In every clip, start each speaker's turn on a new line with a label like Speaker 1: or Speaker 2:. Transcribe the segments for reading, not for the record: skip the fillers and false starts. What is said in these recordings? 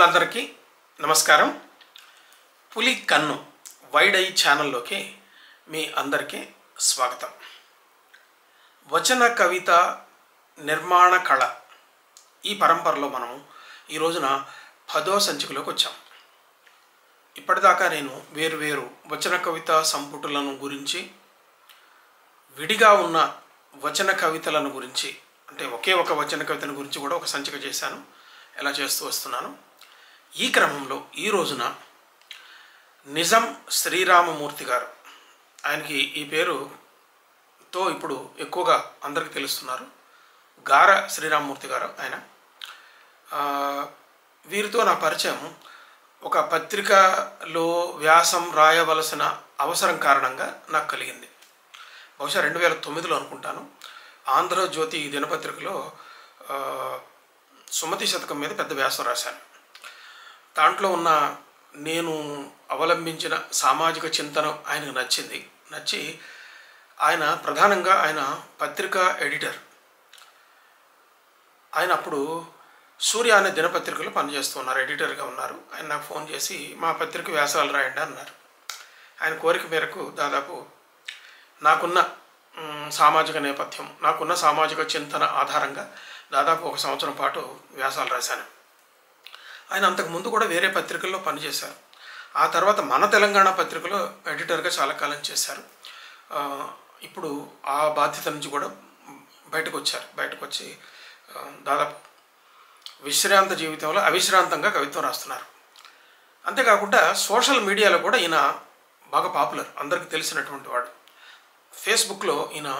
Speaker 1: మిత్రులందరికీ నమస్కారం. పులి కన్ను వైడ్ ఐ ఛానల్లోకి మీ అందరికీ స్వాగతం. వచన కవిత నిర్మాణ కళ ఈ పరంపరలో మనం ఈ రోజున 10వ సంచికలోకి వచ్చాం. ఇప్పటిదాకా నేను వేరు వచన కవిత సంపుటులను గురించి, విడిగా ఉన్న వచన కవితలను గురించి, అంటే ఒకే ఒక వచన కవితను గురించి కూడా ఒక సంచిక చేశాను. ఎలా చేస్తూ వస్తున్నాను. ఈ క్రమంలో ఈ రోజున నిజం శ్రీరామమూర్తి గారు, ఆయనకి ఈ పేరుతో ఇప్పుడు ఎక్కువగా అందరికీ తెలుస్తున్నారు, గార శ్రీరామమూర్తి గారు ఆయన. వీరితో నా పరిచయం ఒక పత్రికలో వ్యాసం రాయవలసిన అవసరం కారణంగా నాకు కలిగింది. బహుశా 2009లో అనుకుంటాను. ఆంధ్రజ్యోతి దినపత్రికలో సుమతి శతకం మీద పెద్ద వ్యాసం రాశాను. దాంట్లో ఉన్న నేను అవలంబించిన సామాజిక చింతన ఆయనకు నచ్చి ఆయన ప్రధానంగా ఆయన పత్రికా ఎడిటర్. ఆయన అప్పుడు సూర్య అనే దినపత్రికలో పనిచేస్తూ ఉన్నారు, ఎడిటర్గా ఉన్నారు. ఆయన నాకు ఫోన్ చేసి మా పత్రిక వ్యాసాలు రాయండి అన్నారు. ఆయన కోరిక మేరకు దాదాపు నాకున్న సామాజిక నేపథ్యం, నాకున్న సామాజిక చింతన ఆధారంగా దాదాపు 1 సంవత్సరం పాటు వ్యాసాలు రాశాను. ఆయన అంతకుముందు కూడా వేరే పత్రికల్లో పనిచేశారు. ఆ తర్వాత మన తెలంగాణ పత్రికలో ఎడిటర్గా చాలా కాలం చేశారు. ఇప్పుడు ఆ బాధ్యత నుంచి కూడా బయటకు వచ్చి దాదాపు విశ్రాంత జీవితంలో అవిశ్రాంతంగా కవిత్వం రాస్తున్నారు. అంతేకాకుండా సోషల్ మీడియాలో కూడా ఈయన బాగా పాపులర్, అందరికీ తెలిసినటువంటి వాడు. ఫేస్బుక్లో ఈయన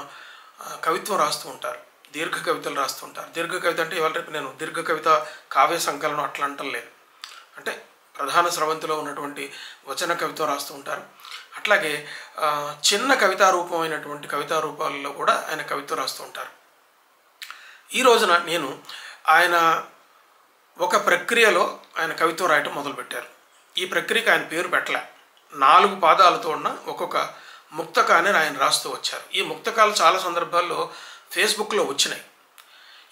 Speaker 1: కవిత్వం రాస్తూ ఉంటారు, దీర్ఘ కవితలు రాస్తూ ఉంటారు. దీర్ఘ కవిత అంటే ఇవాళ రేపు నేను దీర్ఘ కవిత కావ్య సంకలనం అట్లా అంటలేదు, అంటే ప్రధాన స్రవంతిలో ఉన్నటువంటి వచన కవిత్వం రాస్తూ ఉంటారు. అట్లాగే చిన్న కవితా రూపమైనటువంటి కవితా రూపాలలో కూడా ఆయన కవిత్వం రాస్తూ ఉంటారు. ఈ రోజున నేను ఆయన ఒక ప్రక్రియలో ఆయన కవిత్వం రాయటం మొదలుపెట్టారు. ఈ ప్రక్రియకి ఆయన పేరు పెట్టలే, 4 పాదాలతో ఉన్న ఒక్కొక్క ముక్తకాన్ని ఆయన రాస్తూ వచ్చారు. ఈ ముక్తకాలు చాలా సందర్భాల్లో ఫేస్బుక్లో వచ్చినాయి.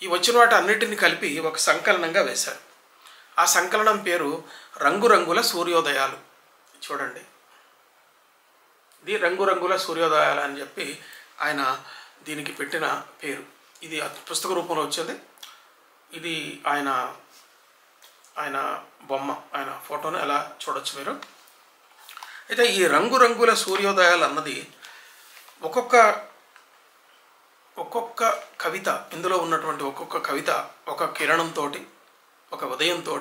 Speaker 1: ఈ వచ్చిన వాటి అన్నిటిని కలిపి ఒక సంకలనంగా వేశారు. ఆ సంకలనం పేరు రంగురంగుల సూర్యోదయాలు. చూడండి, ఇది రంగురంగుల సూర్యోదయాలు అని చెప్పి ఆయన దీనికి పెట్టిన పేరు. ఇది పుస్తక రూపంలో వచ్చింది. ఇది ఆయన బొమ్మ, ఆయన ఫోటోను ఎలా చూడొచ్చు మీరు. అయితే ఈ రంగురంగుల సూర్యోదయాలు అన్నది ఒక్కొక్క కవిత, ఇందులో ఉన్నటువంటి ఒక్కొక్క కవిత ఒక కిరణంతో, ఒక ఉదయంతో,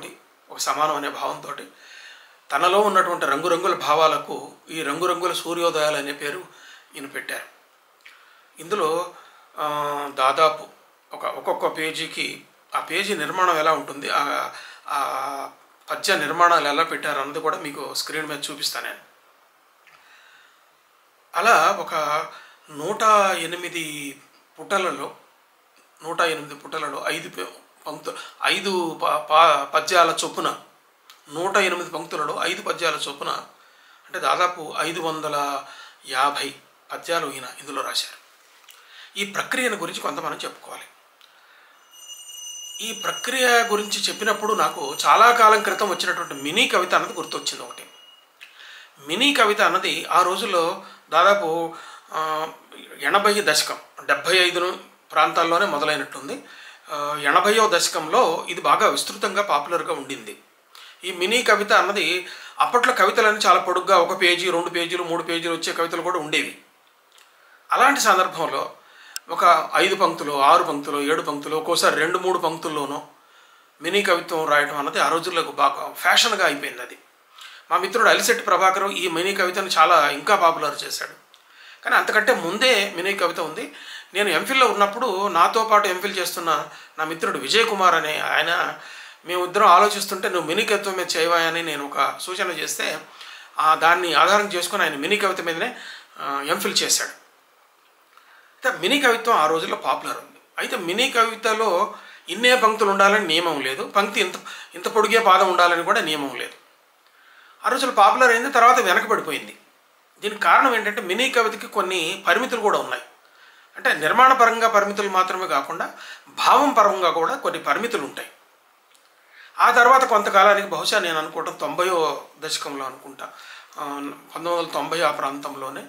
Speaker 1: ఒక సమానం అనే భావంతో తనలో ఉన్నటువంటి రంగురంగుల భావాలకు ఈ రంగురంగుల సూర్యోదయాలు అనే పేరు ఈయన పెట్టారు. ఇందులో దాదాపు ఒక్కొక్క పేజీకి ఆ పేజీ నిర్మాణం ఎలా ఉంటుంది, ఆ పద్య నిర్మాణాలు ఎలా పెట్టారు అన్నది కూడా మీకు స్క్రీన్ మీద చూపిస్తాను నేను. అలా ఒక 108 పుటలలో 5 పద్యాల చొప్పున 108 పంక్తులలో 5 పద్యాల చొప్పున, అంటే దాదాపు 550 పద్యాలు ఈయన ఇందులో రాశారు. ఈ ప్రక్రియను గురించి కొంత మనం చెప్పుకోవాలి. ఈ ప్రక్రియ గురించి చెప్పినప్పుడు నాకు చాలా కాలం క్రితం వచ్చినటువంటి మినీ కవిత అన్నది గుర్తొచ్చింది. ఒకటి మినీ కవిత అన్నది ఆ రోజుల్లో దాదాపు 80 దశకం, 75 ప్రాంతాల్లోనే మొదలైనట్టుంది. 80వ దశకంలో ఇది బాగా విస్తృతంగా పాపులర్గా ఉండింది. ఈ మినీ కవిత అన్నది అప్పట్లో కవితలన్నీ చాలా పొడుగ్గా 1 పేజీ, 2 పేజీలు, 3 పేజీలు వచ్చే కవితలు కూడా ఉండేవి. అలాంటి సందర్భంలో ఒక 5 పంక్తులు, 6 పంక్తులు, 7 పంక్తులు, ఒక్కోసారి 2-3 పంక్తుల్లోనూ మినీ కవిత్వం రాయటం అన్నది ఆ రోజుల్లో బాగా ఫ్యాషన్గా అయిపోయింది. అది మా మిత్రుడు అలిశెట్టి ప్రభాకర్ ఈ మినీ కవితను చాలా ఇంకా పాపులర్ చేశాడు. కానీ అంతకంటే ముందే మినీ కవిత ఉంది. నేను ఎంఫిల్లో ఉన్నప్పుడు నాతో పాటు ఎంఫిల్ చేస్తున్న నా మిత్రుడు విజయ్ కుమార్ అనే ఆయన, మేమిద్దరం ఆలోచిస్తుంటే నువ్వు మినీ కవిత్వం మీద చేయవా అని నేను ఒక సూచన చేస్తే దాన్ని ఆధారం చేసుకుని ఆయన మినీ కవిత మీదనే ఎంఫిల్ చేశాడు. అయితే మినీ కవిత్వం ఆ రోజుల్లో పాపులర్ ఉంది. అయితే మినీ కవితలో ఇన్నే పంక్తులు ఉండాలని నియమం లేదు, పంక్తి ఇంత పొడిగే పాదం ఉండాలని కూడా నియమం లేదు. ఆ రోజుల్లో పాపులర్ అయింది, తర్వాత వెనకబడిపోయింది. దీనికి కారణం ఏంటంటే మినీ కవితకి కొన్ని పరిమితులు కూడా ఉన్నాయి. అంటే నిర్మాణ పరంగా పరిమితులు మాత్రమే కాకుండా భావం పరంగా కూడా కొన్ని పరిమితులు ఉంటాయి. ఆ తర్వాత కొంతకాలానికి బహుశా నేను అనుకోవటం 90వ దశకంలో అనుకుంటా, 1990 ఆ ప్రాంతంలోనే,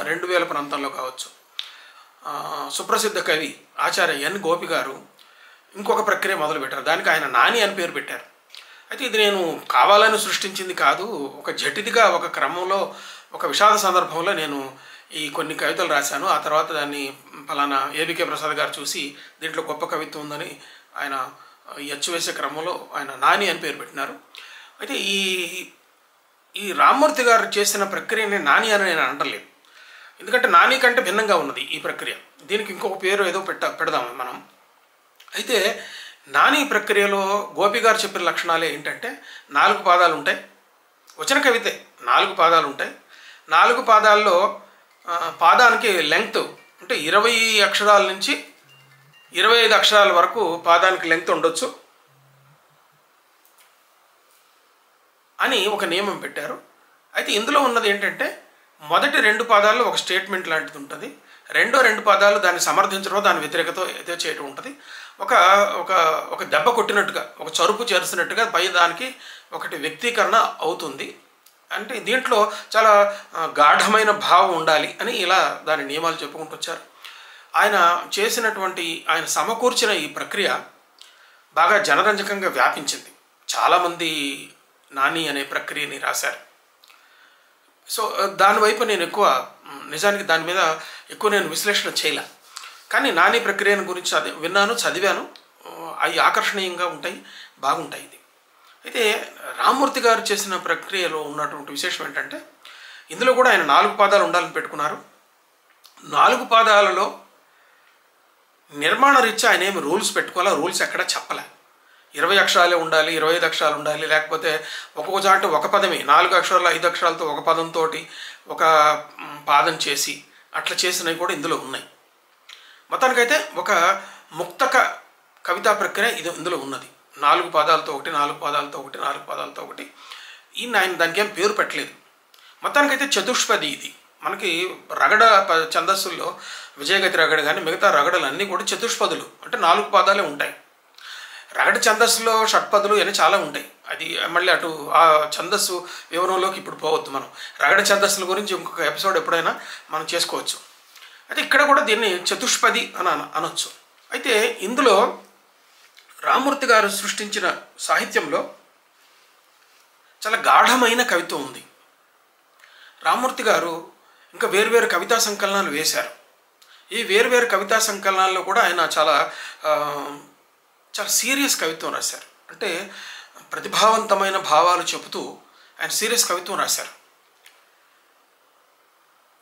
Speaker 1: 2000 ప్రాంతంలో కావచ్చు, సుప్రసిద్ధ కవి ఆచార్య ఎన్ గోపి గారు ఇంకొక ప్రక్రియ మొదలుపెట్టారు. దానికి ఆయన నాని అని పేరు పెట్టారు. అయితే ఇది నేను కావాలని సృష్టించింది కాదు. ఒక జటిదిగా ఒక క్రమంలో ఒక విషాద సందర్భంలో నేను ఈ కొన్ని కవితలు రాశాను. ఆ తర్వాత దాన్ని ఫలానా ఏబికే ప్రసాద్ గారు చూసి దీంట్లో గొప్ప కవిత్వం ఉందని ఆయన ఎచ్చువేసే క్రమంలో ఆయన నాని అని పేరు పెట్టినారు. అయితే ఈ రామ్మూర్తి గారు చేసిన ప్రక్రియని నాని అని నేను అనట్లేదు. ఎందుకంటే నాని కంటే భిన్నంగా ఉన్నది ఈ ప్రక్రియ. దీనికి ఇంకొక పేరు ఏదో పెడదాం మనం. అయితే నాని ప్రక్రియలో గోపి గారు చెప్పిన లక్షణాలే ఏంటంటే 4 పాదాలు ఉంటాయి. వచన కవితే 4 పాదాలు ఉంటాయి. 4 పాదాల్లో పాదానికి లెంగ్త్ అంటే 20 అక్షరాల నుంచి 25 అక్షరాల వరకు పాదానికి లెంగ్త్ ఉండొచ్చు అని ఒక నియమం పెట్టారు. అయితే ఇందులో ఉన్నది ఏంటంటే మొదటి 2 పాదాల్లో ఒక స్టేట్మెంట్ లాంటిది ఉంటుంది. రెండో 2 పాదాలు దాన్ని సమర్థించడం, దాని వ్యతిరేకతో ఏదో చేయడం ఉంటుంది. ఒక ఒక ఒక దెబ్బ కొట్టినట్టుగా, ఒక చరుపు చేరుస్తున్నట్టుగా పై దానికి ఒకటి వ్యక్తీకరణ అవుతుంది. అంటే దీంట్లో చాలా గాఢమైన భావం ఉండాలి అని ఇలా దాని నియమాలు చెప్పుకుంటూ వచ్చారు. ఆయన చేసినటువంటి, ఆయన సమకూర్చిన ఈ ప్రక్రియ బాగా జనరంజకంగా వ్యాపించింది. చాలామంది నాని అనే ప్రక్రియని రాశారు. సో దానివైపు నేను నిజానికి దాని మీద ఎక్కువ నేను విశ్లేషణ చేయలే. కానీ నాని ప్రక్రియను గురించి విన్నాను, చదివాను. అవి ఆకర్షణీయంగా ఉంటాయి, బాగుంటాయి. ఇది అయితే రామ్మూర్తి గారు చేసిన ప్రక్రియలో ఉన్నటువంటి విశేషం ఏంటంటే ఇందులో కూడా ఆయన 4 పాదాలు ఉండాలని పెట్టుకున్నారు. 4 పాదాలలో నిర్మాణ రీత్యా ఆయన ఏమి రూల్స్ పెట్టుకోవాలా, రూల్స్ ఎక్కడా చెప్పలే. 20 అక్షరాలే ఉండాలి, 25 అక్షరాలు ఉండాలి, లేకపోతే ఒక్కొక్క చాటు ఒక పదమే 4 అక్షరాలు 5 అక్షరాలతో ఒక పదంతో ఒక పాదం చేసి అట్లా చేసినవి కూడా ఇందులో ఉన్నాయి. మొత్తానికైతే ఒక ముక్తక కవితా ప్రక్రియ ఇందులో ఉన్నది. 4 పాదాలతో ఒకటి, 4 పాదాలతో ఒకటి, 4 పాదాలతో ఒకటి. ఆయన దానికి ఏం పేరు పెట్టలేదు. మొత్తానికైతే చతుష్పది ఇది. మనకి రగడ ఛందస్సుల్లో విజయగతి రగడ కానీ మిగతా రగడలు అన్నీ కూడా చతుష్పదులు, అంటే 4 పాదాలే ఉంటాయి. రగడ ఛందస్సులో షట్పదులు అని చాలా ఉంటాయి. అది మళ్ళీ అటు ఆ ఛందస్సు వివరంలోకి ఇప్పుడు పోవద్దు. మనం రగడ ఛందస్సుల గురించి ఇంకొక ఎపిసోడ్ ఎప్పుడైనా మనం చేసుకోవచ్చు. అయితే ఇక్కడ కూడా దీన్ని చతుష్పది అని అనొచ్చు. అయితే ఇందులో రామ్మూర్తి గారు సృష్టించిన సాహిత్యంలో చాలా గాఢమైన కవిత్వం ఉంది. రామ్మూర్తి గారు ఇంకా వేరువేరు కవితా సంకలనాలు వేశారు. ఈ వేరువేరు కవితా సంకలనాల్లో కూడా ఆయన చాలా సీరియస్ కవిత్వం రాశారు. అంటే ప్రతిభావంతమైన భావాలు చెబుతూ ఆయన సీరియస్ కవిత్వం రాశారు.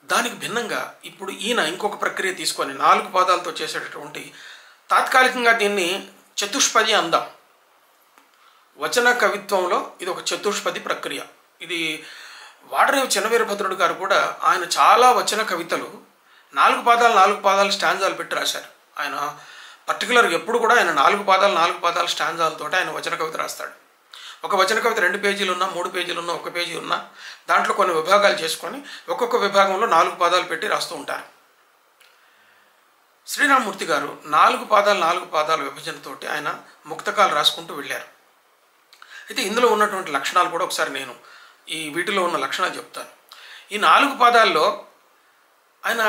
Speaker 1: దానికి భిన్నంగా ఇప్పుడు ఈయన ఇంకొక ప్రక్రియ తీసుకొని 4 పాదాలతో చేసేటటువంటి, తాత్కాలికంగా దీన్ని చతుష్పది అందాం. వచన కవిత్వంలో ఇది ఒక చతుష్పది ప్రక్రియ. ఇది వాడరేవు చిన్నవీరభద్రుడు గారు కూడా ఆయన చాలా వచన కవితలు 4 పాదాలు స్టాంజాలు పెట్టి రాశారు. ఆయన పర్టికులర్గా ఎప్పుడు కూడా ఆయన 4 పాదాలు స్టాంజాలతో ఆయన వచన కవిత రాస్తాడు. ఒక వచన కవిత 2 పేజీలు ఉన్నా, 3 పేజీలు ఉన్నా, 1 పేజీ ఉన్నా, దాంట్లో కొన్ని విభాగాలు చేసుకొని ఒక్కొక్క విభాగంలో 4 పాదాలు పెట్టి రాస్తూ ఉంటారు. శ్రీరామ్మూర్తి గారు 4 పాదాల విభజనతోటి ఆయన ముక్తకాలు రాసుకుంటూ వెళ్ళారు. అయితే ఇందులో ఉన్నటువంటి లక్షణాలు కూడా ఒకసారి నేను వీటిలో ఉన్న లక్షణాలు చెప్తాను. ఈ 4 పాదాల్లో ఆయన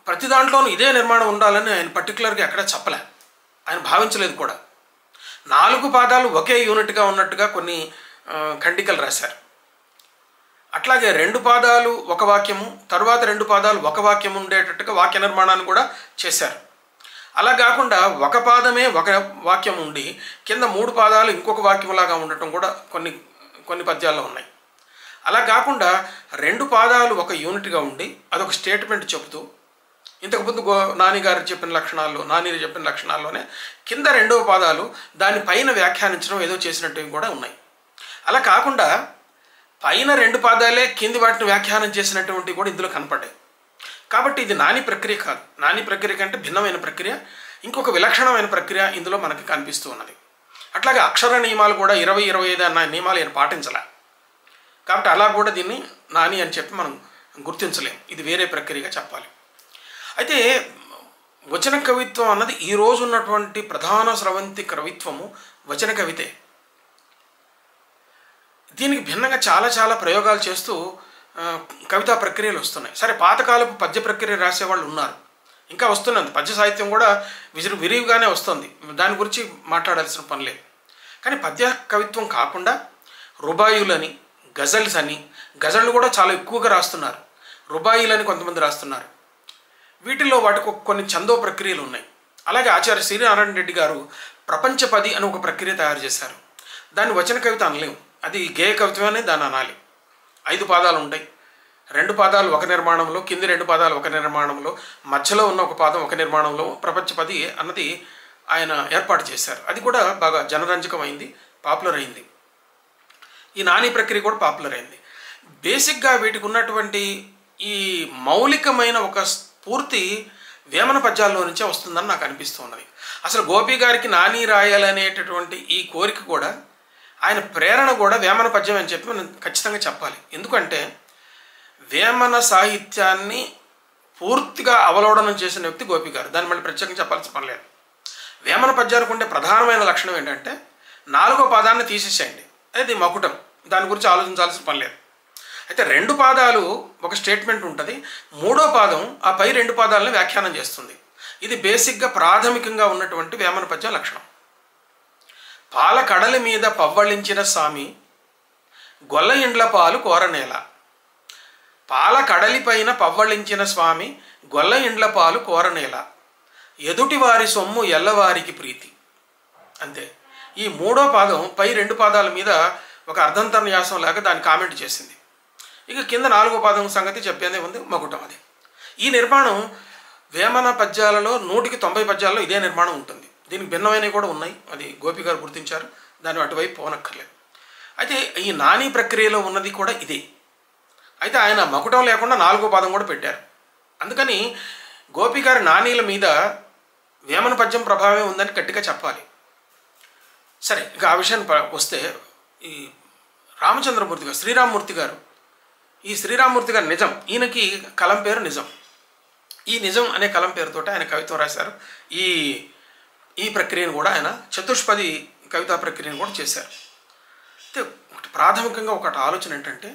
Speaker 1: ప్రతి దాంట్లోనూ ఇదే నిర్మాణం ఉండాలని ఆయన పర్టికులర్గా ఎక్కడ చెప్పలే, ఆయన భావించలేదు కూడా. 4 పాదాలు ఒకే యూనిట్గా ఉన్నట్టుగా కొన్ని ఖండికలు రాశారు. అట్లాగే 2 పాదాలు ఒక వాక్యము, తరువాత 2 పాదాలు ఒక వాక్యం ఉండేటట్టుగా వాక్య నిర్మాణాన్ని కూడా చేశారు. అలా కాకుండా ఒక పాదమే ఒక వాక్యం ఉండి కింద 3 పాదాలు ఇంకొక వాక్యంలాగా ఉండటం కూడా కొన్ని పద్యాల్లో ఉన్నాయి. అలా కాకుండా 2 పాదాలు ఒక యూనిట్గా ఉండి అదొక స్టేట్మెంట్ చెబుతూ, ఇంతకుముందు నాని చెప్పిన లక్షణాల్లోనే కింద 2వ పాదాలు దానిపైన వ్యాఖ్యానించడం ఏదో చేసినట్టు కూడా ఉన్నాయి. అలా కాకుండా పైన 2 పాదాలే కింది వాటిని వ్యాఖ్యానం చేసినటువంటివి కూడా ఇందులో కనపడ్డాయి. కాబట్టి ఇది నాని ప్రక్రియ కాదు. నాని ప్రక్రియ కంటే భిన్నమైన ప్రక్రియ, ఇంకొక విలక్షణమైన ప్రక్రియ ఇందులో మనకి కనిపిస్తూ ఉన్నది. అట్లాగే అక్షర నియమాలు కూడా 20-25 అన్న నియమాలు ఆయన పాటించలే. కాబట్టి అలా కూడా దీన్ని నాని అని చెప్పి మనం గుర్తించలేం. ఇది వేరే ప్రక్రియగా చెప్పాలి. అయితే వచన కవిత్వం అన్నది ఈరోజు ఉన్నటువంటి ప్రధాన స్రవంతి కవిత్వము వచన కవితే. దీనికి భిన్నంగా చాలా చాలా ప్రయోగాలు చేస్తూ కవితా ప్రక్రియలు వస్తున్నాయి. సరే, పాతకాలపు పద్య ప్రక్రియ రాసేవాళ్ళు ఉన్నారు, ఇంకా వస్తున్నది. పద్య సాహిత్యం కూడా విరివిగానే వస్తుంది, దాని గురించి మాట్లాడాల్సిన పని లేదు. కానీ పద్య కవిత్వం కాకుండా రుబాయులని, గజల్స్ అని, గజళ్ళు కూడా చాలా ఎక్కువగా రాస్తున్నారు. రుబాయిలని కొంతమంది రాస్తున్నారు. వీటిల్లో వాటికి కొన్ని ఛందో ప్రక్రియలు ఉన్నాయి. అలాగే ఆచార్య శ్రీనారాయణ రెడ్డి గారు ప్రపంచపది అని ఒక ప్రక్రియ తయారు చేశారు. దాన్ని వచన కవిత అనలేము, అది గేయ కవిత్వమే దాన్ని అనాలి. 5 పాదాలు ఉంటాయి. 2 పాదాలు ఒక నిర్మాణంలో, కింది 2 పాదాలు ఒక నిర్మాణంలో, మధ్యలో ఉన్న ఒక పాదం ఒక నిర్మాణంలో ప్రపంచపది అన్నది ఆయన ఏర్పాటు చేశారు. అది కూడా బాగా జనరంజకమైంది, పాపులర్ అయింది. ఈ నాని ప్రక్రియ కూడా పాపులర్ అయింది. బేసిక్గా వీటికి ఉన్నటువంటి ఈ మౌలికమైన ఒక స్ఫూర్తి వేమన పద్యాల్లో నుంచే వస్తుందని నాకు అనిపిస్తున్నది. అసలు గోపి గారికి నాని రాయాలనేటటువంటి ఈ కోరిక కూడా, ఆయన ప్రేరణ కూడా వేమన పద్యం అని చెప్పి మనం ఖచ్చితంగా చెప్పాలి. ఎందుకంటే వేమన సాహిత్యాన్ని పూర్తిగా అవలోడనం చేసిన వ్యక్తి గోపి గారు. దాన్ని మళ్ళీ ప్రత్యేకంగా చెప్పాల్సిన పని లేదు. వేమన పద్యానికి ఉండే ప్రధానమైన లక్షణం ఏంటంటే 4వ పాదాన్ని తీసేసేయండి, అది మకుటం, దాని గురించి ఆలోచించాల్సిన పని లేదు. అయితే 2 పాదాలు ఒక స్టేట్మెంట్ ఉంటుంది, 3వ పాదం ఆ పై 2 పాదాలను వ్యాఖ్యానం చేస్తుంది. ఇది బేసిక్గా ప్రాథమికంగా ఉన్నటువంటి వేమన పద్యం లక్షణం. పాల కడలి మీద పవ్వళించిన స్వామి గొల్ల ఇండ్ల పాలు కోరనేల. పాల కడలి పైన పవ్వళించిన స్వామి గొల్ల ఇండ్ల పాలు కోరనేల. ఎదుటి వారి సొమ్ము ఎల్లవారికి ప్రీతి. అంతే. ఈ 3వ పాదం పై 2 పాదాల మీద ఒక అర్ధంతర్న్యాసం లాగా దాన్ని కామెంట్ చేసింది. ఇక కింద 4వ పాదం సంగతి చెప్పేదే ఉంది, మకుటం. అది ఈ నిర్మాణం వేమన పద్యాలలో 100కి 90 పద్యాలలో ఇదే నిర్మాణం ఉంటుంది. దీనికి భిన్నమైనవి కూడా ఉన్నాయి, అది గోపి గారు గుర్తించారు, దాన్ని అటువైపు పోనక్కర్లేదు. అయితే ఈ నాని ప్రక్రియలో ఉన్నది కూడా ఇదే. అయితే ఆయన మకుటం లేకుండా 4వ పాదం కూడా పెట్టారు. అందుకని గోపి గారి నానీల మీద వేమన పద్యం ప్రభావం ఉందని గట్టిగా చెప్పాలి. సరే, ఇక ఆ విషయాన్ని వస్తే, ఈ రామచంద్రమూర్తి గారు, శ్రీరామ్మూర్తి గారు, ఈ శ్రీరామ్మూర్తి గారు నిజం, ఈయనకి కలం పేరు నిజం. ఈ నిజం అనే కలం పేరుతో ఆయన కవిత్వం రాశారు. ఈ ప్రక్రియను కూడా ఆయన చతుష్పది కవితా ప్రక్రియను కూడా చేశారు. అయితే ప్రాథమికంగా ఒకటి ఆలోచన ఏంటంటే,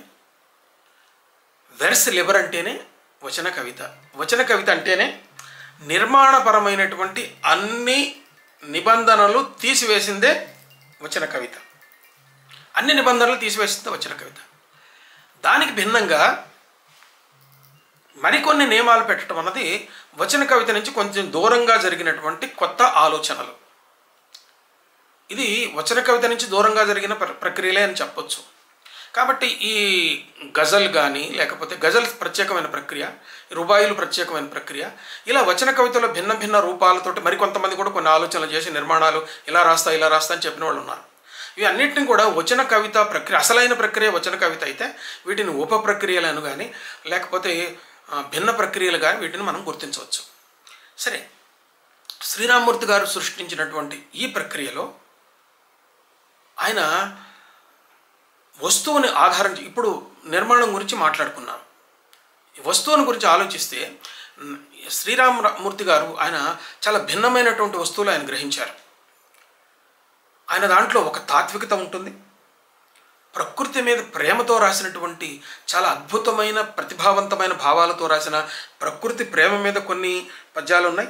Speaker 1: వెర్స్ లిబర్ అంటేనే వచన కవిత. వచన కవిత అంటేనే నిర్మాణపరమైనటువంటి అన్ని నిబంధనలు తీసివేసిందే వచన కవిత. అన్ని నిబంధనలు తీసివేసిందే వచన కవిత. దానికి భిన్నంగా మరికొన్ని నియమాలు పెట్టడం అన్నది వచన కవిత నుంచి కొంచెం దూరంగా జరిగినటువంటి కొత్త ఆలోచనలు. ఇది వచన కవిత నుంచి దూరంగా జరిగిన ప్రక్రియలే అని చెప్పొచ్చు. కాబట్టి ఈ గజల్ కానీ, లేకపోతే గజల్ ప్రత్యేకమైన ప్రక్రియ, రుబాయిలు ప్రత్యేకమైన ప్రక్రియ, ఇలా వచన కవితలో భిన్న భిన్న రూపాలతోటి మరికొంతమంది కూడా కొన్ని ఆలోచనలు చేసి నిర్మాణాలు ఇలా రాస్తా అని చెప్పిన వాళ్ళు ఉన్నారు. ఇవి అన్నింటినీ కూడా వచన కవిత ప్రక్రియ, అసలైన ప్రక్రియ వచన కవిత అయితే వీటిని ఉప ప్రక్రియలను కానీ, లేకపోతే భిన్న ప్రక్రియలు కానీ వీటిని మనం గుర్తించవచ్చు. సరే, శ్రీరామ్మూర్తి గారు సృష్టించినటువంటి ఈ ప్రక్రియలో ఆయన వస్తువుని ఆధారం, ఇప్పుడు నిర్మాణం గురించి మాట్లాడుకున్నాం, వస్తువుని గురించి ఆలోచిస్తే శ్రీరామమూర్తి గారు ఆయన చాలా భిన్నమైనటువంటి వస్తువులు ఆయన గ్రహించారు. ఆయన దాంట్లో ఒక తాత్వికత ఉంటుంది, ప్రకృతి మీద ప్రేమతో రాసినటువంటి చాలా అద్భుతమైన ప్రతిభావంతమైన భావాలతో రాసిన ప్రకృతి ప్రేమ మీద కొన్ని పద్యాలు ఉన్నాయి.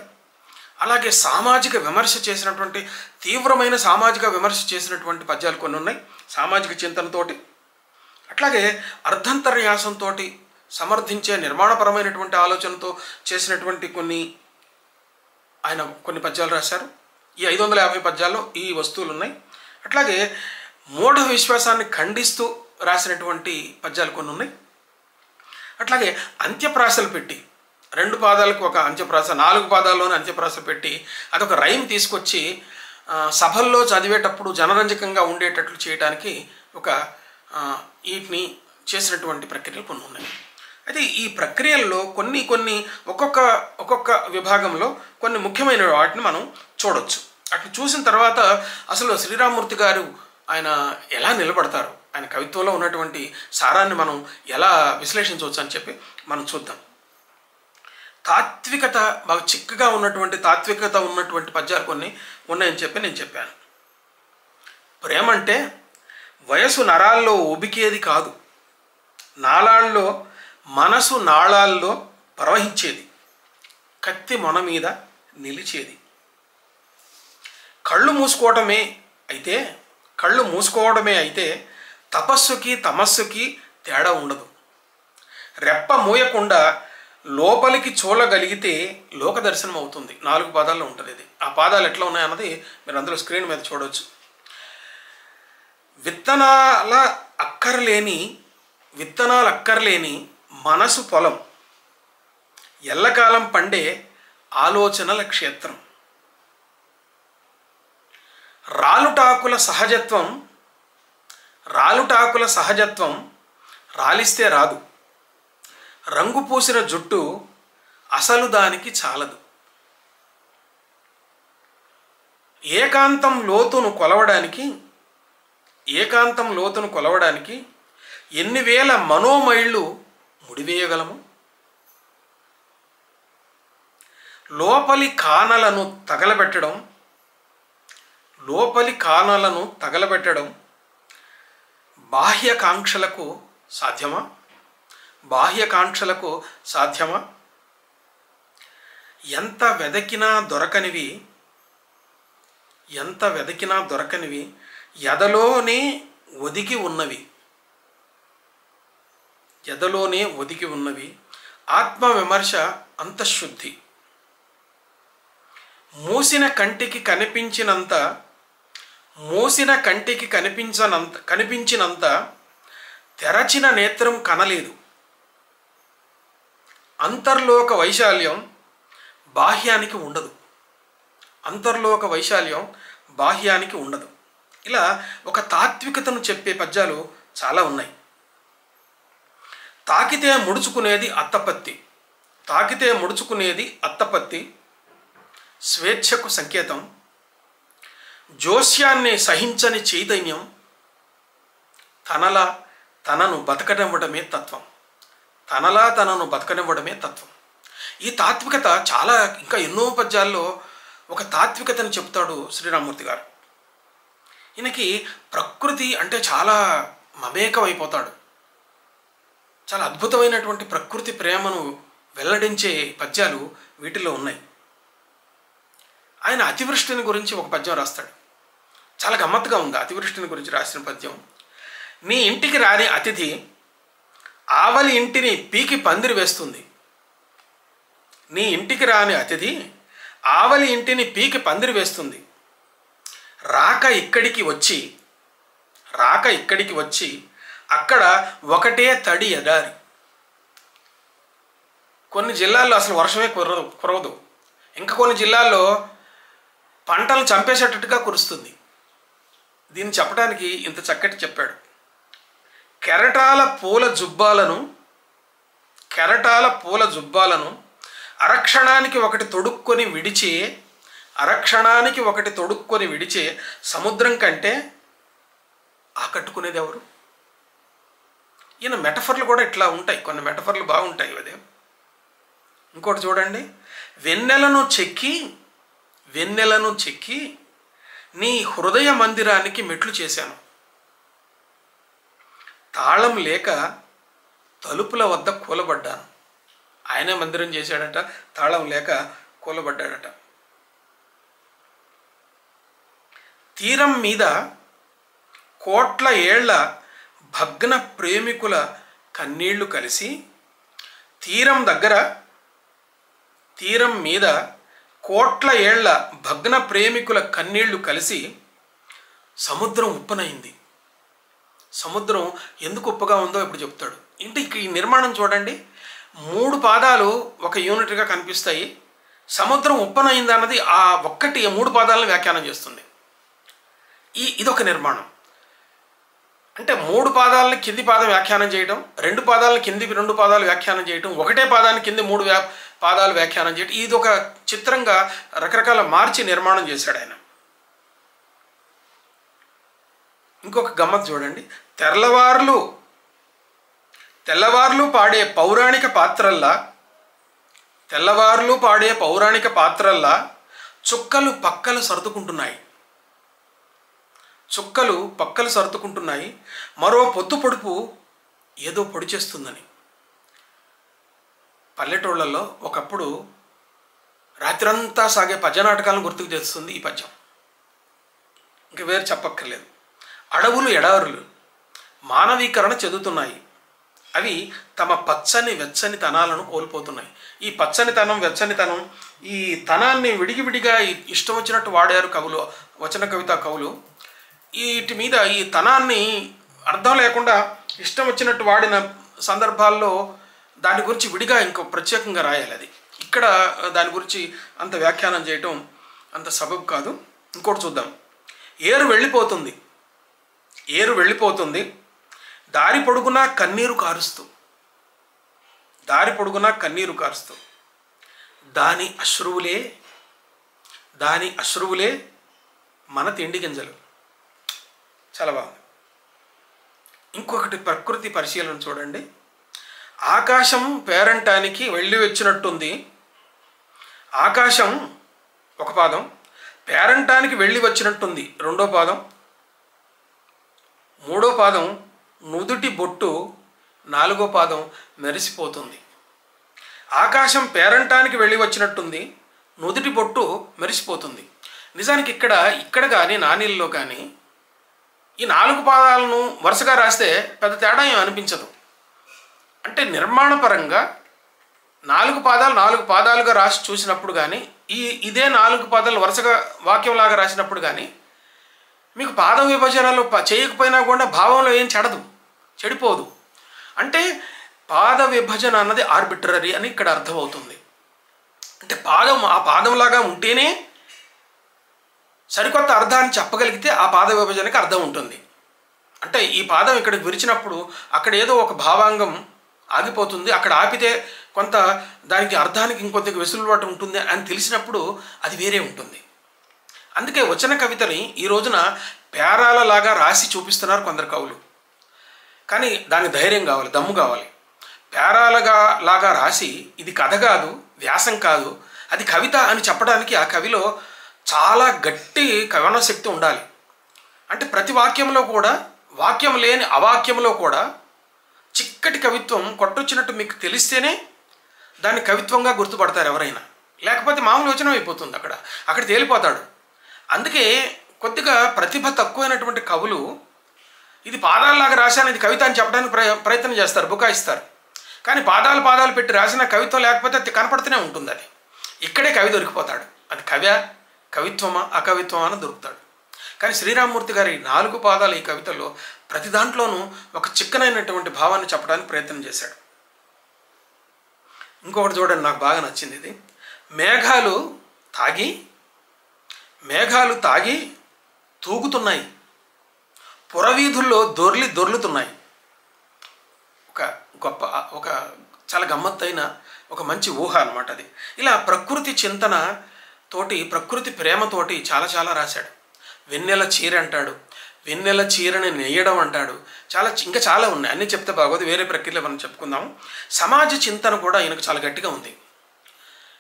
Speaker 1: అలాగే సామాజిక విమర్శ చేసినటువంటి, తీవ్రమైన సామాజిక విమర్శ చేసినటువంటి పద్యాలు కొన్ని ఉన్నాయి, సామాజిక చింతనతోటి. అట్లాగే అర్ధంతర్యాసంతో సమర్థించే నిర్మాణపరమైనటువంటి ఆలోచనతో చేసినటువంటి ఆయన కొన్ని పద్యాలు రాశారు. ఈ 550 పద్యాల్లో ఈ వస్తువులు ఉన్నాయి. అట్లాగే మూఢ విశ్వాసాన్ని ఖండిస్తూ రాసినటువంటి పద్యాలు కొన్ని ఉన్నాయి. అట్లాగే అంత్యప్రాసలు పెట్టి, 2 పాదాలకు ఒక అంత్యప్రాస, 4 పాదాల్లోనే అంత్యప్రాస పెట్టి అదొక రైమ్ తీసుకొచ్చి సభల్లో చదివేటప్పుడు జనరంజకంగా ఉండేటట్లు చేయడానికి వీటిని చేసినటువంటి ప్రక్రియలు కొన్ని ఉన్నాయి. అయితే ఈ ప్రక్రియల్లో కొన్ని ఒక్కొక్క విభాగంలో కొన్ని ముఖ్యమైన వాటిని మనం చూడొచ్చు. అట్లా చూసిన తర్వాత అసలు శ్రీరామ్మూర్తి గారు ఆయన ఎలా నిలబడతారు, ఆయన కవిత్వంలో ఉన్నటువంటి సారాన్ని మనం ఎలా విశ్లేషించవచ్చు అని చెప్పి మనం చూద్దాం. తాత్వికత, బాగా చిక్కగా ఉన్నటువంటి తాత్వికత ఉన్నటువంటి పద్యాలు కొన్ని ఉన్నాయని చెప్పి నేను చెప్పాను. ప్రేమ అంటే వయసు నరాల్లో ఉబికేది కాదు, నాళాల్లో మనసు నాళాల్లో ప్రవహించేది, కత్తి మొన మీద నిలిచేది. కళ్ళు మూసుకోవడమే అయితే తపస్సుకి తమస్సుకి తేడా ఉండదు. రెప్ప మూయకుండా లోపలికి చూడగలిగితే లోక దర్శనం అవుతుంది. 4 పాదాల్లో ఉంటుంది ఇది. ఆ పాదాలు ఎట్లా ఉన్నాయన్నది మీరు అందులో స్క్రీన్ మీద చూడవచ్చు. విత్తనాలు అక్కర్లేని మనసు పొలం, ఎల్లకాలం పండే ఆలోచనల క్షేత్రం. రాలుటాకుల సహజత్వం రాలిస్తే రాదు. రంగు పూసిన జుట్టు అసలు దానికి చాలదు. ఏకాంతం లోతును కొలవడానికి ఎన్ని వేల మనోమైళ్ళు ముడివేయగలము? లోపలి కానలను తగలబెట్టడం బాహ్యకాంక్షలకు సాధ్యమా? ఎంత వెదకినా దొరకనివి ఎదలోనే ఒదిగి ఉన్నవి. ఆత్మవిమర్శ అంతఃశుద్ధి. మూసిన కంటికి కనిపించినంత తెరచిన నేత్రం కనలేదు. అంతర్లోక వైశాల్యం బాహ్యానికి ఉండదు. ఇలా ఒక తాత్వికతను చెప్పే పద్యాలు చాలా ఉన్నాయి. తాకితే ముడుచుకునేది అత్తపత్తి, స్వేచ్ఛకు సంకేతం. జోస్యాన్ని సహించని చైతన్యం, తనను బతకనివ్వడమే తత్వం. ఈ తాత్వికత చాలా ఇంకా ఎన్నో పద్యాల్లో ఒక తాత్వికతను చెప్తాడు శ్రీరామమూర్తి గారు. ఈయనకి ప్రకృతి అంటే చాలా మమేకమైపోతాడు. చాలా అద్భుతమైనటువంటి ప్రకృతి ప్రేమను వెల్లడించే పద్యాలు వీటిలో ఉన్నాయి. ఆయన అతివృష్టిని గురించి ఒక పద్యం రాస్తాడు. చాలా గమ్మత్తుగా ఉంది అతివృష్టిని గురించి రాసిన పద్యం. నీ ఇంటికి రాని అతిథి ఆవలి ఇంటిని పీకి పందిరి వేస్తుంది. రాక ఇక్కడికి వచ్చి అక్కడ ఒకటే తడి ఎడారి. కొన్ని జిల్లాల్లో అసలు వర్షమే కురవదు. ఇంకా కొన్ని జిల్లాల్లో పంటలు చంపేసేటట్టుగా కురుస్తుంది. దీన్ని చెప్పడానికి ఇంత చక్కటి చెప్పాడు. కెరటాల పూల జుబ్బాలను అరక్షణానికి ఒకటి తొడుక్కొని విడిచే సముద్రం కంటే ఆకట్టుకునేది ఎవరు? ఈయన మెటఫర్లు కూడా ఇట్లా ఉంటాయి. కొన్ని మెటఫర్లు బాగుంటాయి. అదే ఇంకోటి చూడండి. వెన్నెలను చెక్కి నీ హృదయ మందిరానికి మెట్లు చేశాను. తాళం లేక తలుపుల వద్ద కూలబడ్డాను. ఆయనే మందిరం చేశాడట, తాళం లేక కూలబడ్డాడట. తీరం మీద కోట్ల ఏళ్ల భగ్న ప్రేమికుల కన్నీళ్లు కలిసి తీరం మీద కోట్ల ఏళ్ల భగ్న ప్రేమికుల కన్నీళ్లు కలిసి సముద్రం ఉప్పనైంది. సముద్రం ఎందుకు ఉప్పగా ఉందో ఇప్పుడు చెప్తాడు. ఇంటి ఈ నిర్మాణం చూడండి. 3 పాదాలు ఒక యూనిట్గా కనిపిస్తాయి. సముద్రం ఉప్పనైంది అన్నది ఆ ఒక్కటి 3 పాదాలను వ్యాఖ్యానం చేస్తుంది. ఇదొక నిర్మాణం. అంటే 3 పాదాలని కింది పాదం వ్యాఖ్యానం చేయడం, 2 పాదాలను కింది 2 పాదాలు వ్యాఖ్యానం చేయడం, ఒకటే పాదాన్ని కింది 3 పాదాలు వ్యాఖ్యానం చేయడం. ఇది ఒక చిత్రంగా రకరకాల మార్చి నిర్మాణం చేశాడు ఆయన. ఇంకొక గమ్మత్ చూడండి. తెల్లవార్లు పాడే పౌరాణిక పాత్రల్లా చుక్కలు పక్కలు సర్దుకుంటున్నాయి. చుక్కలు పక్కలు సర్దుకుంటున్నాయి, మరో పొద్దు పొడుపు ఏదో పొడి చేస్తుందని. పల్లెటూళ్ళల్లో ఒకప్పుడు రాత్రంతా సాగే పద్యనాటకాలను గుర్తుకు తెస్తుంది ఈ పద్యం. ఇంక వేరు చెప్పక్కర్లేదు. అడవులు ఎడారులు మానవీకరణ చెందుతున్నాయి. అవి తమ పచ్చని వెచ్చని తనాలను కోల్పోతున్నాయి. ఈ పచ్చనితనం, వెచ్చనితనం, ఈ తనాన్ని విడిగివిడిగా ఇష్టం వచ్చినట్టు వాడారు కవులు, వచన కవితా కవులు. వీటి మీద ఈ తనాన్ని అర్థం లేకుండా ఇష్టం వచ్చినట్టు వాడిన సందర్భాల్లో దాని గురించి విడిగా ఇంకో ప్రత్యేకంగా రాయాలి. అది ఇక్కడ దాని గురించి అంత వ్యాఖ్యానం చేయటం అంత సబబు కాదు. ఇంకోటి చూద్దాం. ఏరు వెళ్ళిపోతుంది, ఏరు వెళ్ళిపోతుంది, దారి పొడుగునా కన్నీరు కారుస్తూ, దారి పొడుగునా కన్నీరు కారుస్తూ, దాని అశ్రువులే, దాని అశ్రువులే మన తిండి గింజలు. చాలా బాగుంది. ఇంకొకటి ప్రకృతి పరిశీలన చూడండి. ఆకాశం పేరంటానికి వెళ్ళి వచ్చినట్టుంది. ఆకాశం ఒక పాదం, పేరంటానికి వెళ్ళి వచ్చినట్టుంది రెండో పాదం, మూడో పాదం నుదుటి బొట్టు, నాలుగో పాదం మెరిసిపోతుంది. ఆకాశం పేరంటానికి వెళ్ళి వచ్చినట్టుంది, నుదుటి బొట్టు మెరిసిపోతుంది. నిజానికి ఇక్కడ కానీ నానీల్లో కానీ ఈ 4 పాదాలను వరుసగా రాస్తే పెద్ద తేడా ఏం అనిపించదు. అంటే నిర్మాణపరంగా 4 పాదాలు 4 పాదాలుగా రాసి చూసినప్పుడు కానీ, ఇదే 4 పాదాలు వరుసగా వాక్యంలాగా రాసినప్పుడు కానీ మీకు పాద విభజనలు చేయకపోయినా కూడా భావంలో ఏం చెడిపోదు. అంటే పాద విభజన అన్నది ఆర్బిట్రరీ అని ఇక్కడ అర్థమవుతుంది. అంటే పాదం ఆ పాదంలాగా ఉంటేనే సరికొత్త అర్థాన్ని చెప్పగలిగితే ఆ పాద విభజనకి అర్థం ఉంటుంది. అంటే ఈ పాదం ఇక్కడికి విరిచినప్పుడు అక్కడ ఏదో ఒక భావాంగం ఆగిపోతుంది, అక్కడ ఆపితే కొంత దానికి అర్థానికి ఇంకొంత వెసులుబాటు ఉంటుంది అని తెలిసినప్పుడు అది వేరే ఉంటుంది. అందుకే వచన కవితని ఈ రోజున పేరాలలాగా రాసి చూపిస్తున్నారు కొందరు కవులు. కానీ దానికి ధైర్యం కావాలి, దమ్ము కావాలి. లాగా రాసి ఇది కథ కాదు, వ్యాసం కాదు, అది కవిత అని చెప్పడానికి ఆ కవిలో చాలా గట్టి కవన శక్తి ఉండాలి. అంటే ప్రతి వాక్యంలో కూడా, వాక్యం లేని అవాక్యంలో కూడా చిక్కటి కవిత్వం కొట్టొచ్చినట్టు మీకు తెలిస్తేనే దాన్ని కవిత్వంగా గుర్తుపడతారు ఎవరైనా. లేకపోతే మామూలు వచనం అయిపోతుంది, అక్కడ తేలిపోతాడు. అందుకే కొద్దిగా ప్రతిభ తక్కువైనటువంటి కవులు ఇది పాదాలలాగా రాశాను, ఇది కవిత అని చెప్పడానికి ప్రయత్నం చేస్తారు, బుకాయిస్తారు. కానీ పాదాలు పెట్టి రాసిన కవిత్వం లేకపోతే అది కనపడుతూనే ఉంటుంది. అది ఇక్కడే కవి దొరికిపోతాడు. అది కవిత్వమా అకవిత్వమా అని దొరుకుతాడు. కానీ శ్రీరామమూర్తి గారి 4 పాదాలు ఈ కవితలో ప్రతి దాంట్లోనూ ఒక చిక్కనైనటువంటి భావాన్ని చెప్పడానికి ప్రయత్నం చేశాడు. ఇంకొకటి చూడండి, నాకు బాగా నచ్చింది ఇది. మేఘాలు తాగి తూగుతున్నాయి, పురవీధుల్లో దొర్లుతున్నాయి. ఒక చాలా గమ్మత్తైన ఒక మంచి ఊహ అన్నమాట అది. ఇలా ప్రకృతి చింతన తోటి, ప్రకృతి ప్రేమతోటి చాలా రాశాడు. వెన్నెల చీర అంటాడు, వెన్నెల చీరని నెయ్యడం అంటాడు. ఇంకా చాలా ఉన్నాయి, అన్నీ చెప్తే బాగోదు, వేరే ప్రక్రియలో మనం చెప్పుకుందాం. సమాజ చింతన కూడా ఈయనకు చాలా గట్టిగా ఉంది.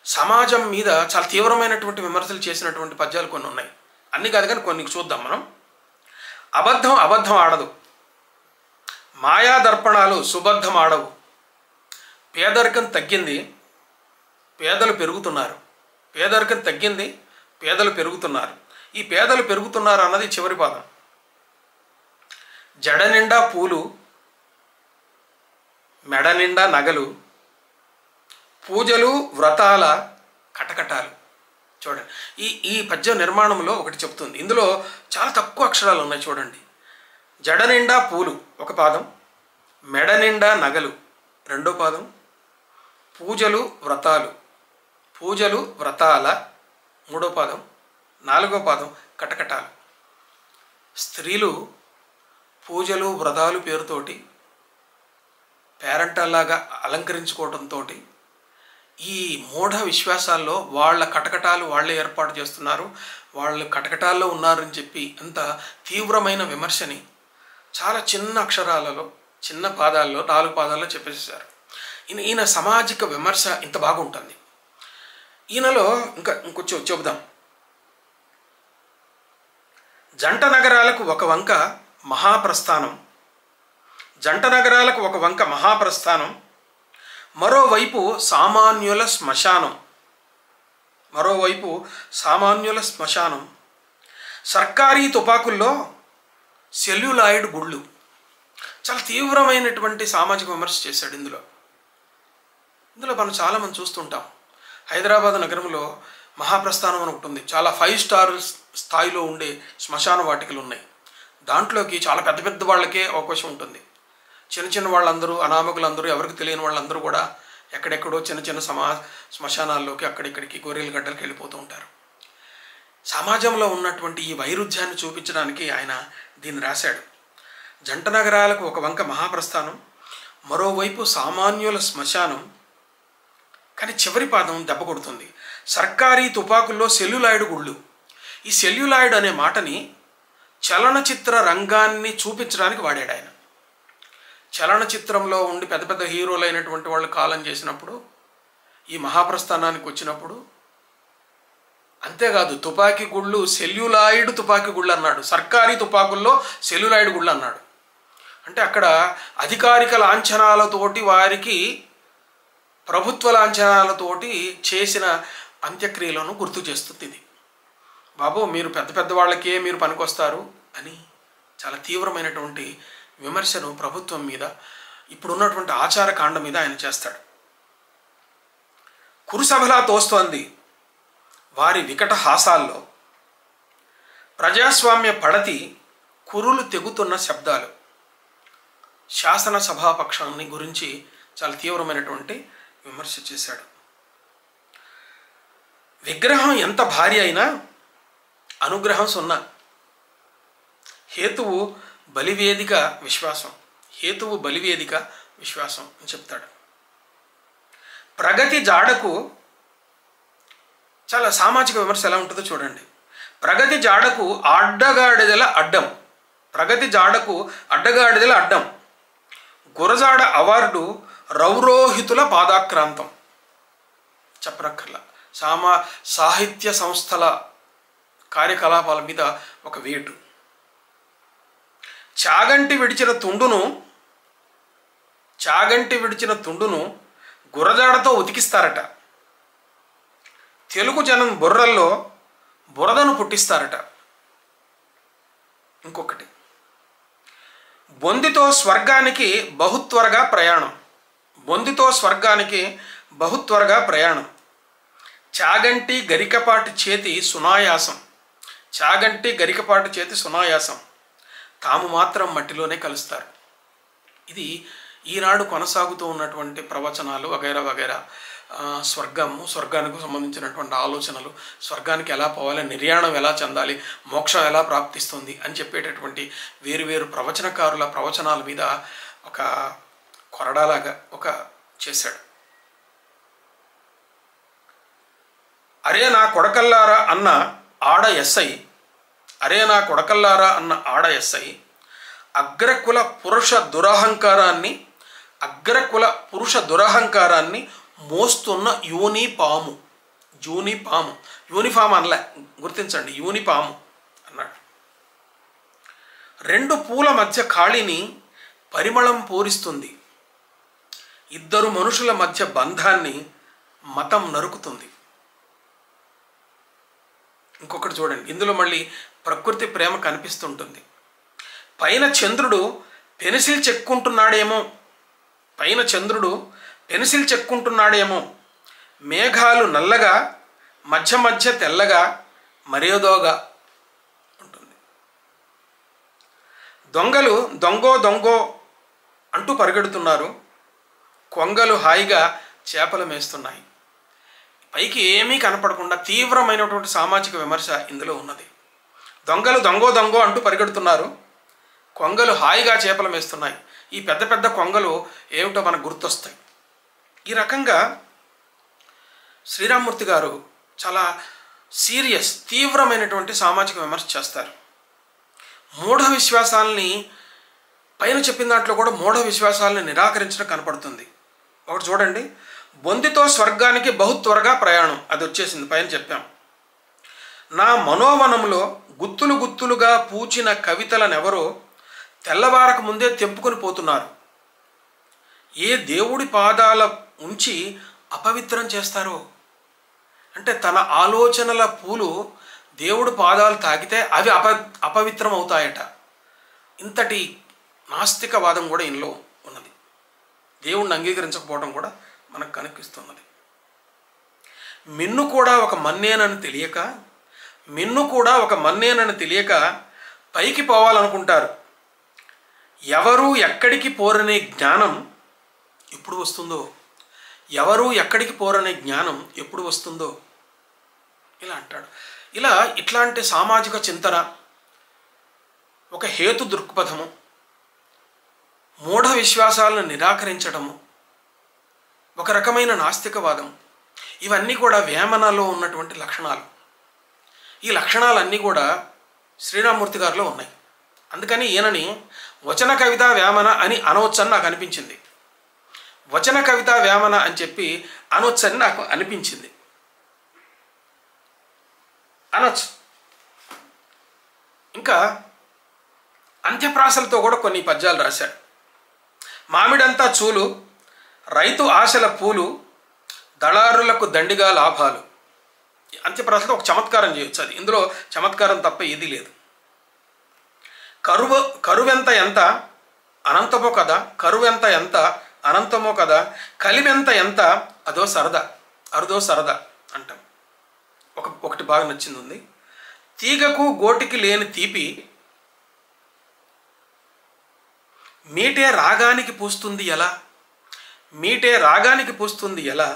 Speaker 1: సమాజం మీద చాలా తీవ్రమైనటువంటి విమర్శలు చేసినటువంటి పద్యాలు కొన్ని ఉన్నాయి. అన్నీ కాదు కానీ కొన్ని చూద్దాం మనం. అబద్ధం ఆడదు, మాయా దర్పణాలు సుబద్ధం ఆడవు, పేదరికం తగ్గింది పేదలు పెరుగుతున్నారు, పేదరికం తగ్గింది పేదలు పెరుగుతున్నారు. ఈ పేదలు పెరుగుతున్నారు అన్నది చివరి పాదం. జడ నిండా పూలు, మెడ నిండా నగలు, పూజలు వ్రతాల కటకటాలు. చూడండి, ఈ పద్య నిర్మాణంలో ఒకటి చెప్తుంది. ఇందులో చాలా తక్కువ అక్షరాలు ఉన్నాయి చూడండి. జడ నిండా పూలు ఒక పాదం, మెడ నిండా నగలు రెండో పాదం, పూజలు వ్రతాల మూడో పాదం, నాలుగో పాదం కటకటాలు. స్త్రీలు పూజలు వ్రతాలు పేరుతోటి పేరంటల్లాగా అలంకరించుకోవడంతో ఈ మూఢ విశ్వాసాల్లో వాళ్ళ కటకటాలు వాళ్ళే ఏర్పాటు చేస్తున్నారు, వాళ్ళు కటకటాల్లో ఉన్నారని చెప్పి అంత తీవ్రమైన విమర్శని చాలా చిన్న అక్షరాలలో, చిన్న పాదాల్లో, 4 పాదాల్లో చెప్పేసేసారు. ఈయన సామాజిక విమర్శ ఇంత బాగుంటుంది. ఈయనలో ఇంకొంచెం చెబుదాం. జంట నగరాలకు ఒక వంక మహాప్రస్థానం, జంట నగరాలకు ఒక వంక మహాప్రస్థానం, మరోవైపు సామాన్యుల శ్మశానం, మరోవైపు సామాన్యుల శ్మశానం, సర్కారీ తుపాకుల్లో సెల్యులాయిడ్ గుళ్ళు. చాలా తీవ్రమైనటువంటి సామాజిక విమర్శ చేశాడు ఇందులో మనం చాలామంది చూస్తుంటాం. హైదరాబాద్ నగరంలో మహాప్రస్థానం అని ఒకటి ఉంది. చాలా 5 స్టార్ స్థాయిలో ఉండే శ్మశాన వాటికలు ఉన్నాయి. దాంట్లోకి చాలా పెద్ద పెద్ద వాళ్ళకే అవకాశం ఉంటుంది. చిన్న చిన్న వాళ్ళందరూ, అనామకులందరూ, ఎవరికి తెలియని వాళ్ళందరూ కూడా ఎక్కడెక్కడో చిన్న చిన్న శ్మశానాల్లోకి అక్కడిక్కడికి గొర్రెల గడ్డలకి వెళ్ళిపోతూ ఉంటారు. సమాజంలో ఉన్నటువంటి ఈ వైరుధ్యాన్ని చూపించడానికి ఆయన దీన్ని రాశాడు. జంట నగరాలకు ఒక వంక మహాప్రస్థానం, మరోవైపు సామాన్యుల శ్మశానం. కానీ చివరి పాదం దెబ్బ కొడుతుంది. సర్కారీ తుపాకుల్లో సెల్యులాయిడ్ గుళ్ళు. ఈ సెల్యులాయిడ్ అనే మాటని చలనచిత్ర రంగాన్ని చూపించడానికి వాడాడు ఆయన. చలనచిత్రంలో ఉండి పెద్ద పెద్ద హీరోలు అయినటువంటి వాళ్ళు కాలం చేసినప్పుడు, ఈ మహాప్రస్థానానికి వచ్చినప్పుడు, అంతేకాదు తుపాకీ గుళ్ళు సెల్యులాయిడ్ తుపాకీ గుళ్ళు అన్నాడు. సర్కారీ తుపాకుల్లో సెల్యులాయిడ్ గుళ్ళు అన్నాడు. అంటే అక్కడ అధికారిక లాంఛనాలతోటి, వారికి ప్రభుత్వ లాంఛనాలతోటి చేసిన అంత్యక్రియలను గుర్తు చేస్తుంది ఇది. బాబు, మీరు పెద్ద పెద్ద వాళ్ళకే మీరు పనికొస్తారు అని చాలా తీవ్రమైనటువంటి విమర్శను ప్రభుత్వం మీద, ఇప్పుడున్నటువంటి ఆచార కాండ మీద ఆయన చేస్తాడు. కురుసభలా తోస్తోంది వారి వికట హాసాల్లో, ప్రజాస్వామ్య పడతి కురులు తెగుతున్న శబ్దాలు. శాసనసభాపక్షాన్ని గురించి చాలా తీవ్రమైనటువంటి విమర్శ చేశాడు. విగ్రహం ఎంత భారీ అయినా అనుగ్రహం సున్నా. హేతువు బలివేదిక విశ్వాసం, హేతువు బలివేదిక విశ్వాసం అని చెప్తాడు. ప్రగతి జాడకు, చాలా సామాజిక విమర్శ ఎలా ఉంటుందో చూడండి. ప్రగతి జాడకు అడ్డగాడిదల అడ్డం, ప్రగతి జాడకు అడ్డగాడిదల అడ్డం, గురజాడ అవార్డు రౌరోహితుల పాదాక్రాంతం. చెప్పనక్కర్లా. సాహిత్య సంస్థల కార్యకలాపాల మీద ఒక వేటు. చాగంటి విడిచిన తుండును గురజాడతో ఉతికిస్తారట. తెలుగు జనం బుర్రల్లో బురదను పుట్టిస్తారట. ఇంకొకటి, బొందితో స్వర్గానికి బహుత్వరగా ప్రయాణం, బొందితో స్వర్గానికి బహుత్వరగా ప్రయాణం. చాగంటి గరికపాటి చేతి సునాయాసం, చాగంటి గరికపాటి చేతి సునాయాసం. తాము మాత్రం మట్టిలోనే కలుస్తారు. ఇది ఈనాడు కొనసాగుతూ ఉన్నటువంటి ప్రవచనాలు వగైరా వగైరా. స్వర్గానికి సంబంధించినటువంటి ఆలోచనలు, స్వర్గానికి ఎలా పోవాలి, నిర్యాణం ఎలా చెందాలి, మోక్షం ఎలా ప్రాప్తిస్తుంది అని చెప్పేటటువంటి వేరువేరు ప్రవచనకారుల ప్రవచనాల మీద ఒక కొరడాలాగా ఒక చేశాడు. అరే నా కొడకల్లారా అన్న ఆడ ఎస్ఐ, అరే నా కొడకల్లారా అన్న ఆడ ఎస్ఐ అగ్రకుల పురుష దురహంకారాన్ని మోస్తున్న యూనిఫాము, యూనిఫామ్ అనలే, గుర్తించండి, యూనిఫాము అన్నాడు. 2 పూల మధ్య ఖాళీని పరిమళం పూరిస్తుంది, 2 మనుషుల మధ్య బంధాన్ని మతం నరుకుతుంది. ఇంకొకటి చూడండి, ఇందులో మళ్ళీ ప్రకృతి ప్రేమ కనిపిస్తుంటుంది. పైన చంద్రుడు పెన్సిల్ చెక్కుంటున్నాడేమో, మేఘాలు నల్లగా, మధ్య మధ్య తెల్లగా, మరేదోగా ఉంటుంది. దొంగలు దొంగో అంటూ పరిగెడుతున్నారు, కొంగలు హాయిగా చేపలు మేస్తున్నాయి. పైకి ఏమీ కనపడకుండా తీవ్రమైనటువంటి సామాజిక విమర్శ ఇందులో ఉన్నది. దొంగలు దొంగో అంటూ పరిగెడుతున్నారు, కొంగలు హాయిగా చేపలు మేస్తున్నాయి. ఈ పెద్ద పెద్ద కొంగలు ఏమిటో మనకు గుర్తొస్తాయి. ఈ రకంగా శ్రీరామ్మూర్తి గారు చాలా తీవ్రమైనటువంటి సామాజిక విమర్శ చేస్తారు. మూఢ విశ్వాసాలని, పైన చెప్పిన దాంట్లో కూడా మూఢ విశ్వాసాలని నిరాకరించడం కనపడుతుంది. ఒకటి చూడండి, బొందితో స్వర్గానికి బహుత్వరగా ప్రయాణం, అది వచ్చేసింది, పైన చెప్పాం. నా మనోవనంలో గుత్తులు గుత్తులుగా పూచిన కవితలనెవరో తెల్లవారక ముందే తెంపుకొని పోతున్నారు. ఏ దేవుడి పాదాల ఉంచి అపవిత్రం చేస్తారో, అంటే తన ఆలోచనల పూలు దేవుడి పాదాలు తాకితే అవి అపవిత్రం అవుతాయట. ఇంతటి నాస్తికవాదం కూడా ఇందులో ఉన్నది. దేవుణ్ణి అంగీకరించకపోవడం కూడా మనకు కనిపిస్తున్నది. మిన్ను కూడా ఒక మన్నేనని తెలియక పైకి పోవాలనుకుంటారు. ఎవరు ఎక్కడికి పోరనే జ్ఞానం ఎప్పుడు వస్తుందో ఇలా అంటాడు. ఇట్లాంటి సామాజిక చింతన, ఒక హేతు దృక్పథము, మూఢ విశ్వాసాలను నిరాకరించడము, ఒక రకమైన నాస్తికవాదం, ఇవన్నీ కూడా వేమనలో ఉన్నటువంటి లక్షణాలు. ఈ లక్షణాలన్నీ కూడా శ్రీరామమూర్తి గారిలో ఉన్నాయి. అందుకని ఈయనని వచన కవిత వేమన అని అనవచ్చని నాకు అనిపించింది. వచన కవిత వేమన అని చెప్పి అనవచ్చని నాకు అనిపించింది. అనొచ్చు. ఇంకా అంత్యప్రాసలతో కూడా కొన్ని పద్యాలు రాశాడు. మామిడంతా చూలు, రైతు ఆశల పూలు, దళారులకు దండిగా లాభాలు. అంత్యప్రాసలతో ఒక చమత్కారం చేయొచ్చు. అది ఇందులో చమత్కారం తప్ప ఏదీ లేదు. కరువెంత ఎంత అనంతమో కదా, కరువెంత ఎంత అనంతమో కదా, కలివెంత ఎంత అరుదో సరదా అంటాం. ఒకటి బాగా నచ్చింది ఉంది. తీగకు గోటికి లేని తీపి మీటే రాగానికి పూస్తుంది ఎలా,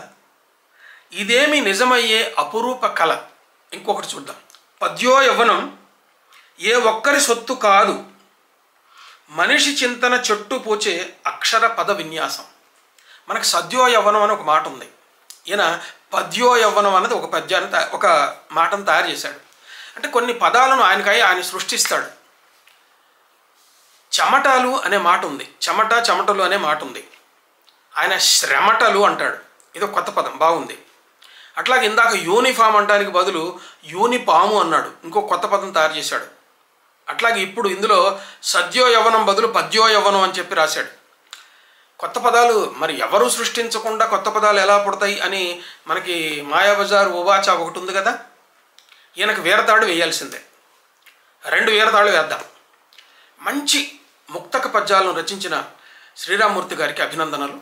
Speaker 1: ఇదేమి నిజమయ్యే అపురూప కళ. ఇంకొకటి చూద్దాం. పద్యో యవ్వనం ఏ ఒక్కరి సొత్తు కాదు, మనిషి చింతన చుట్టూ పూచే అక్షర పద విన్యాసం. మనకు సద్యో యవ్వనం అని ఒక మాట ఉంది. ఈయన పద్యో యవ్వనం అన్నది ఒక పద్యాన్ని ఒక మాటను తయారు చేశాడు. అంటే కొన్ని పదాలను ఆయన సృష్టిస్తాడు. చెమటలు అనే మాట ఉంది, చెమటలు అనే మాట ఉంది. ఆయన శ్రమటలు అంటాడు. ఇది ఒక కొత్త పదం, బాగుంది. అట్లాగే ఇందాక యూనిఫామ్ అంటానికి బదులు యూనిపాము అన్నాడు, ఇంకో కొత్త పదం తయారు చేశాడు. అట్లాగే ఇప్పుడు ఇందులో సద్యో యవ్వనం బదులు పద్యో యవ్వనం అని చెప్పి రాశాడు. కొత్త పదాలు మరి ఎవరు సృష్టించకుండా కొత్త పదాలు ఎలా పుడతాయి అని మనకి మాయాబజార్ ఉవాచ ఒకటి ఉంది కదా. ఈయనకు వీరతాడు వేయాల్సిందే. 2 వీరతాళ్ళు వేద్దాం. మంచి ముక్తక పద్యాలను రచించిన శ్రీరామమూర్తి గారికి అభినందనలు.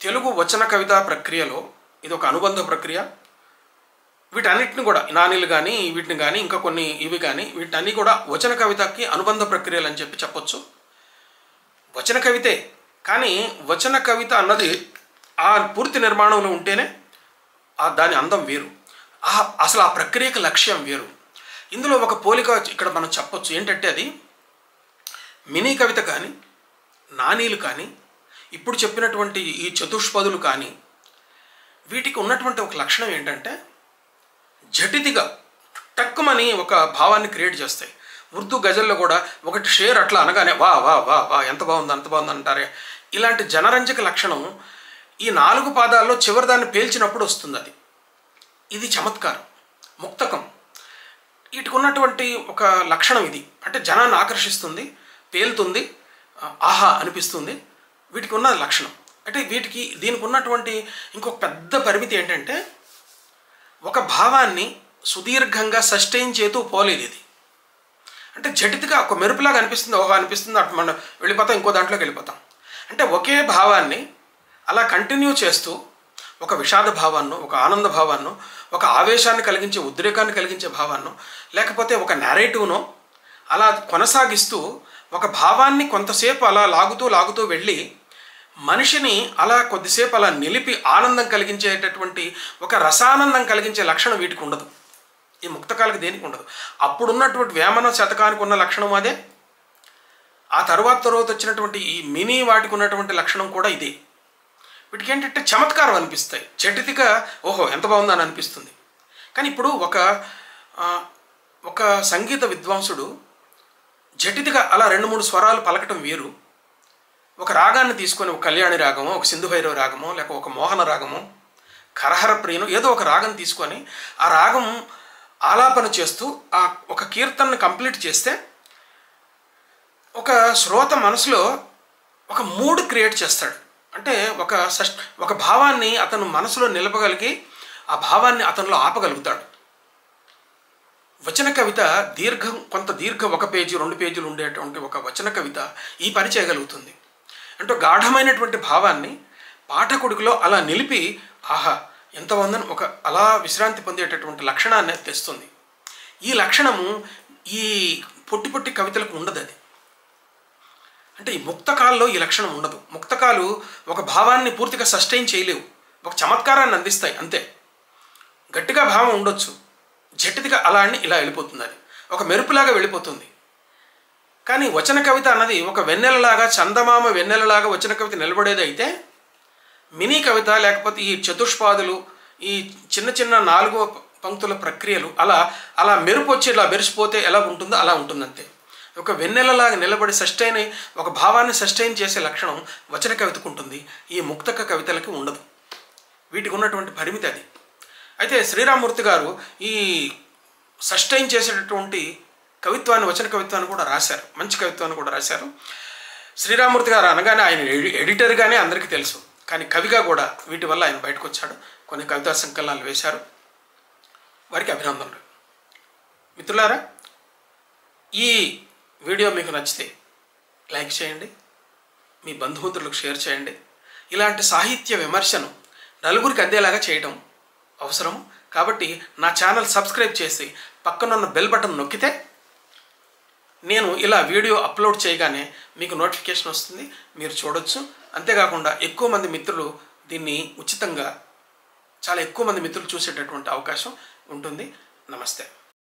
Speaker 1: తెలుగు వచన కవితా ప్రక్రియలో ఇది ఒక అనుబంధ ప్రక్రియ. వీటన్నిటిని కూడా నానీలు కానీ వీటిని కానీ ఇంకా కొన్ని ఇవి కానీ వీటన్నీ కూడా వచన కవితకి అనుబంధ ప్రక్రియలు అని చెప్పొచ్చు. వచన కవితే, కానీ వచన కవిత అన్నది ఆ పూర్తి నిర్మాణంలో ఉంటేనే దాని అందం వేరు, అసలు ఆ ప్రక్రియకి లక్ష్యం వేరు. ఇందులో ఒక పోలిక ఇక్కడ మనం చెప్పొచ్చు. ఏంటంటే అది మినీ కవిత కానీ నానీలు కానీ ఇప్పుడు చెప్పినటువంటి ఈ చతుష్పదులు కానీ వీటికి ఉన్నటువంటి ఒక లక్షణం ఏంటంటే జటితిగా టక్కుమని ఒక భావాన్ని క్రియేట్ చేస్తాయి. ఉర్దూ గజల్లో కూడా ఒకటి షేర్ అట్లా అనగానే వా వా వా వా ఎంత బాగుంది అంత బాగుంది అంటారే. ఇలాంటి జనరంజక లక్షణం ఈ 4 పాదాల్లో చివరి దాన్ని పేల్చినప్పుడు వస్తుంది. ఇది చమత్కారం, ముక్తకం. వీటికి ఉన్నటువంటి ఒక లక్షణం ఇది. అంటే జనాన్ని ఆకర్షిస్తుంది, పేలుతుంది, ఆహా అనిపిస్తుంది. వీటికి ఉన్న లక్షణం. అంటే దీనికి ఉన్నటువంటి ఇంకొక పెద్ద పరిమితి ఏంటంటే ఒక భావాన్ని సుదీర్ఘంగా సస్టైన్ చేతూ పోలేదు ఇది. అంటే జటితిగా ఒక మెరుపులాగా అనిపిస్తుంది, అనిపిస్తుంది, అటు మనం వెళ్ళిపోతాం, ఇంకో దాంట్లోకి వెళ్ళిపోతాం. అంటే ఒకే భావాన్ని అలా కంటిన్యూ చేస్తూ ఒక విషాద భావాన్ని, ఒక ఆనంద భావాన్ని, ఒక ఆవేశాన్ని కలిగించే, ఉద్రేకాన్ని కలిగించే భావాన్ని, లేకపోతే ఒక నేరేటివ్ను అలా కొనసాగిస్తూ ఒక భావాన్ని కొంతసేపు అలా లాగుతూ వెళ్ళి మనిషిని అలా కొద్దిసేపు అలా నిలిపి ఆనందం కలిగించేటటువంటి ఒక రసానందం కలిగించే లక్షణం వీటికి ఉండదు. ఈ ముక్తకాలకు దేనికి ఉండదు. అప్పుడున్నటువంటి వేమన శతకానికి ఉన్న లక్షణం అదే. ఆ తర్వాత వచ్చినటువంటి ఈ మినీ వాటికి ఉన్నటువంటి లక్షణం కూడా ఇదే. వీటికి ఏంటంటే చమత్కారం అనిపిస్తాయి, జటితిగా ఓహో ఎంత బాగుందని అనిపిస్తుంది. కానీ ఇప్పుడు ఒక సంగీత విద్వాంసుడు జటితిగా అలా 2-3 స్వరాలు పలకటం వేరు. ఒక రాగాన్ని తీసుకొని ఒక కళ్యాణి రాగమో, ఒక సింధు భైరవ రాగమో, లేక ఒక మోహన రాగమో, కరహర ప్రియను, ఏదో ఒక రాగం తీసుకొని ఆ రాగం ఆలాపన చేస్తూ ఆ ఒక కీర్తనను కంప్లీట్ చేస్తే ఒక శ్రోత మనసులో ఒక మూడ్ క్రియేట్ చేస్తాడు. అంటే ఒక భావాన్ని అతను మనసులో నిలపగలిగి ఆ భావాన్ని అతనిలో ఆపగలుగుతాడు. వచన కవిత కొంత దీర్ఘ 1 పేజీ 2 పేజీలు ఉండేటువంటి ఒక వచన కవిత ఈ పని చేయగలుగుతుంది. అంటే గాఢమైనటువంటి భావాన్ని పాఠకుడిలో అలా నిలిపి ఆహా ఎంత వందని అలా విశ్రాంతి పొందేటటువంటి లక్షణాన్ని తెస్తుంది. ఈ లక్షణము ఈ పొట్టి కవితలకు ఉండదు. అది అంటే ఈ ముక్తకాల్లో ఈ లక్షణం ఉండదు. ముక్తకాలు ఒక భావాన్ని పూర్తిగా సస్టైన్ చేయలేవు, ఒక చమత్కారాన్ని అందిస్తాయి అంతే. గట్టిగా భావం ఉండొచ్చు, జట్టిదిగా అలా అని ఇలా వెళ్ళిపోతుంది, అది ఒక మెరుపులాగా వెళ్ళిపోతుంది. కానీ వచన కవిత అన్నది ఒక వెన్నెలలాగా, చందమామ వెన్నెలలాగా వచన కవిత నిలబడేది అయితే, మినీ కవిత లేకపోతే ఈ చతుష్పాదులు, ఈ చిన్న చిన్న 4 పంక్తుల ప్రక్రియలు అలా మెరుపు వచ్చి ఇలా మెరిసిపోతే ఎలా ఉంటుందో అలా ఉంటుంది అంతే. ఒక వెన్నెలలాగా నిలబడి సస్టైన్ ఒక భావాన్ని సస్టైన్ చేసే లక్షణం వచన కవితకు ఉంటుంది, ఈ ముక్తక కవితలకి ఉండదు. వీటికి ఉన్నటువంటి పరిమితి అది. అయితే శ్రీరామమూర్తి గారు ఈ సస్టైన్ చేసేటటువంటి కవిత్వాన్ని, వచన కవిత్వాన్ని కూడా రాశారు, మంచి కవిత్వాన్ని కూడా రాశారు. శ్రీరామమూర్తి గారు అనగానే ఆయన ఎడిటర్గానే అందరికీ తెలుసు, కానీ కవిగా కూడా వీటి వల్ల ఆయన బయటకు వచ్చాడు. కొన్ని కవితా సంకలనాలు వేశారు, వారికి అభినందనలు. మిత్రులారా, ఈ వీడియో మీకు నచ్చితే లైక్ చేయండి, మీ బంధుమిత్రులకు షేర్ చేయండి. ఇలాంటి సాహిత్య విమర్శను నలుగురికి అందేలాగా చేయడం అవసరం. కాబట్టి నా ఛానల్ సబ్స్క్రైబ్ చేసి పక్కనున్న బెల్ బటన్ నొక్కితే నేను ఇలా వీడియో అప్లోడ్ చేయగానే మీకు నోటిఫికేషన్ వస్తుంది, మీరు చూడొచ్చు. అంతేకాకుండా ఎక్కువ మంది మిత్రులు దీన్ని ఉచితంగా, చాలా ఎక్కువ మంది మిత్రులు చూసేటటువంటి అవకాశం ఉంటుంది. నమస్తే.